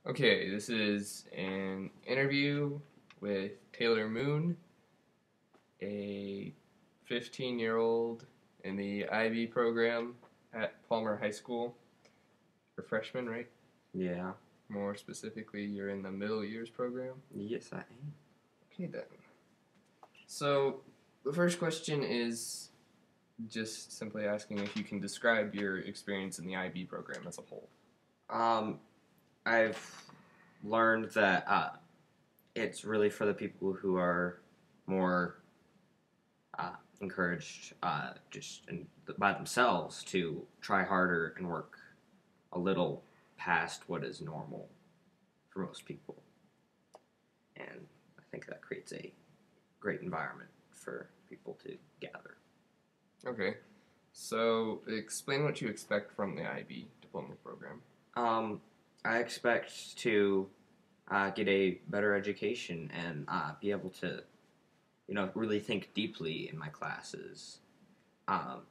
Okay, this is an interview with Taylor Moon, a 15-year-old in the IB program at Palmer High School. You're a freshman, right? Yeah. More specifically, you're in the middle years program. Yes, I am. Okay, then. So, the first question is just simply asking if you can describe your experience in the IB program as a whole. I've learned that it's really for the people who are more encouraged by themselves to try harder and work a little past what is normal for most people. And I think that creates a great environment for people to gather. Okay, so explain what you expect from the IB diploma program. I expect to get a better education and be able to, really think deeply in my classes. Um,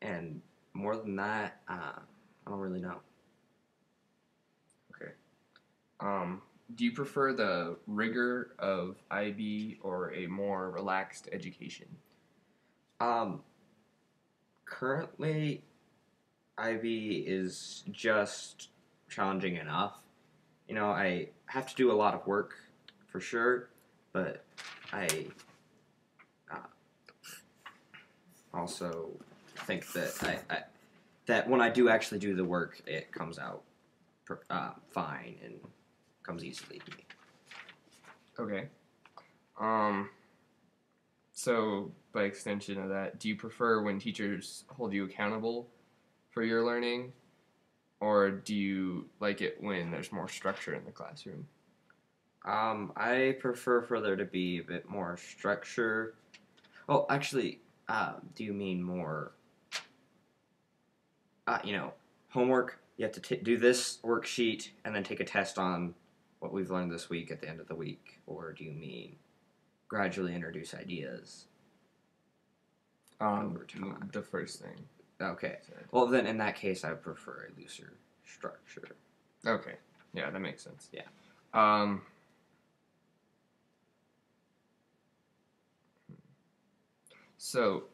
and more than that, I don't really know. Okay. Do you prefer the rigor of IB or a more relaxed education? Um, Currently, IB is just challenging enough. I have to do a lot of work for sure, but I also think that that when I do actually do the work, it comes out fine and comes easily to me. Okay. So by extension of that, do you prefer when teachers hold you accountable for your learning, or do you like it when there's more structure in the classroom? I prefer for there to be a bit more structure. Well, actually, do you mean more, homework? You have to do this worksheet and then take a test on what we've learned this week at the end of the week? Or do you mean gradually introduce ideas over time? The first thing. Okay. Well, then in that case, I prefer a looser structure. Okay. Yeah, that makes sense. Yeah. So,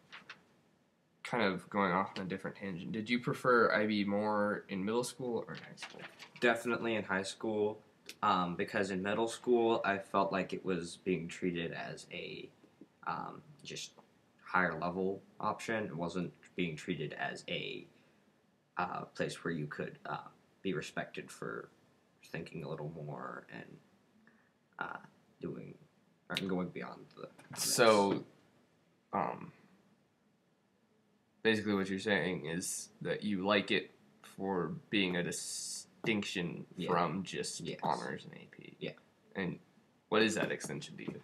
kind of going off on a different tangent, did you prefer IB more in middle school or in high school? Definitely in high school, because in middle school, I felt like it was being treated as a just higher level option. It wasn't being treated as a place where you could be respected for thinking a little more and doing or going beyond the. So, basically what you're saying is that you like it for being a distinction from just honors and AP. Yeah. And what is that extension to you?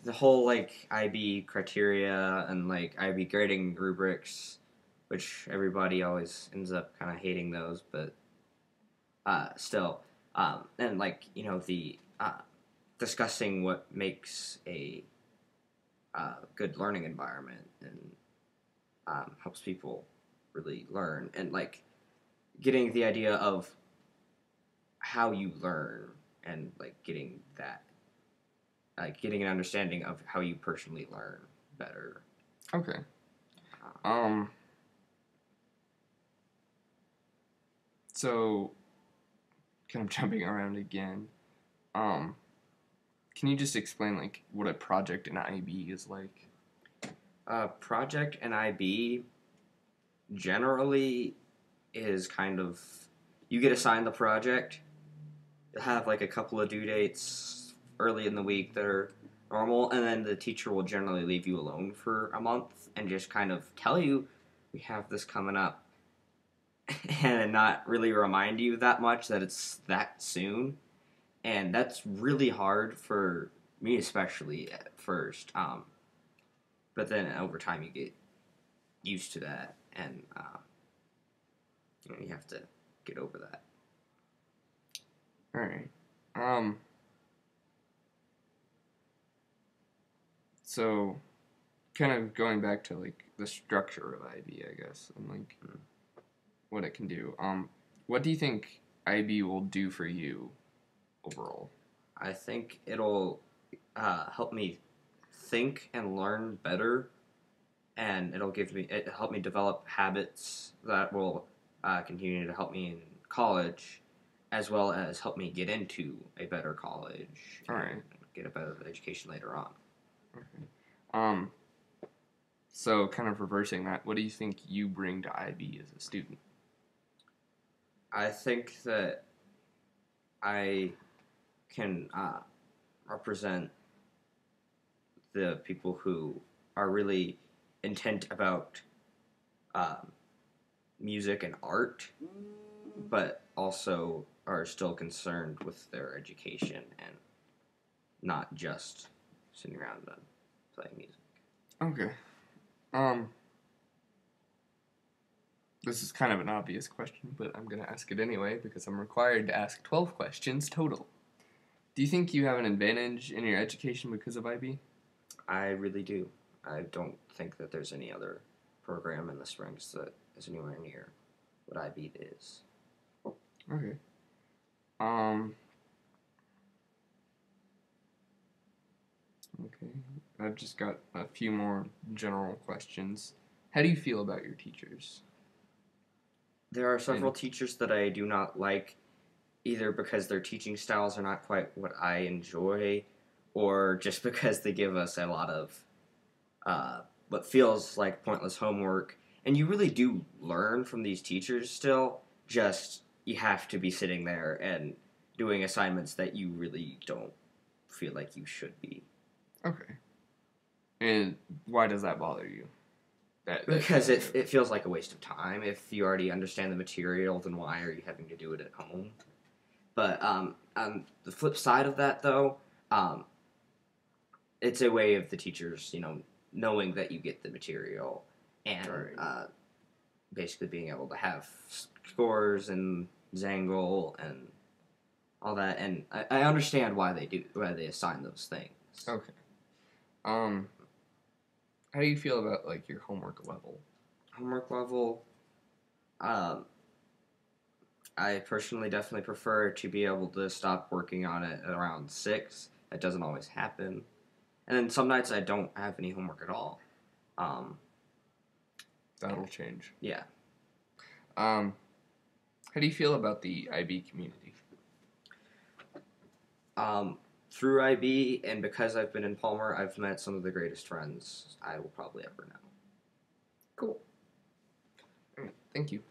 The whole IB criteria and IB grading rubrics, which everybody always ends up kind of hating those, but still, and the discussing what makes a good learning environment and helps people really learn and getting the idea of how you learn and getting that. Getting an understanding of how you personally learn better. Okay. So, kind of jumping around again, can you just explain what a project in IB is like? Project in IB generally is kind of you get assigned the project, have a couple of due dates early in the week that are normal, and then the teacher will generally leave you alone for a month and just kind of tell you we have this coming up and not really remind you that much that it's that soon. And that's really hard for me, especially at first. But then over time you get used to that, and you have to get over that. All right. So, kind of going back to the structure of IB, I guess, and what it can do. What do you think IB will do for you overall? I think it'll help me think and learn better, and it help me develop habits that will continue to help me in college, as well as help me get into a better college All and right. get a better education later on. Okay. Um. So, kind of reversing that, what do you think you bring to IB as a student? I think that I can represent the people who are really intent about um, music and art, but also are still concerned with their education and not just sitting around and playing music. Okay. Um. This is kind of an obvious question, but I'm going to ask it anyway because I'm required to ask 12 questions total. Do you think you have an advantage in your education because of IB? I really do. I don't think that there's any other program in the Springs that is anywhere near what IB is. Okay. Um. Okay. I've just got a few more general questions. How do you feel about your teachers? There are several teachers that I do not like, either because their teaching styles are not quite what I enjoy, or just because they give us a lot of what feels like pointless homework. And you really do learn from these teachers still, just you have to be sitting there and doing assignments that you really don't feel like you should be. Okay. And why does that bother you? Because it feels like a waste of time. If you already understand the material, then why are you having to do it at home? But on the flip side of that, though, it's a way of the teachers, knowing that you get the material and basically being able to have scores and Zangle and all that. And I understand why they assign those things. Okay. How do you feel about like your homework level? Homework level, I personally definitely prefer to be able to stop working on it at around 6. That doesn't always happen. And then some nights I don't have any homework at all. That'll change. Yeah. How do you feel about the IB community? Through IB, and because I've been in Palmer, I've met some of the greatest friends I will probably ever know. Cool. All right, thank you.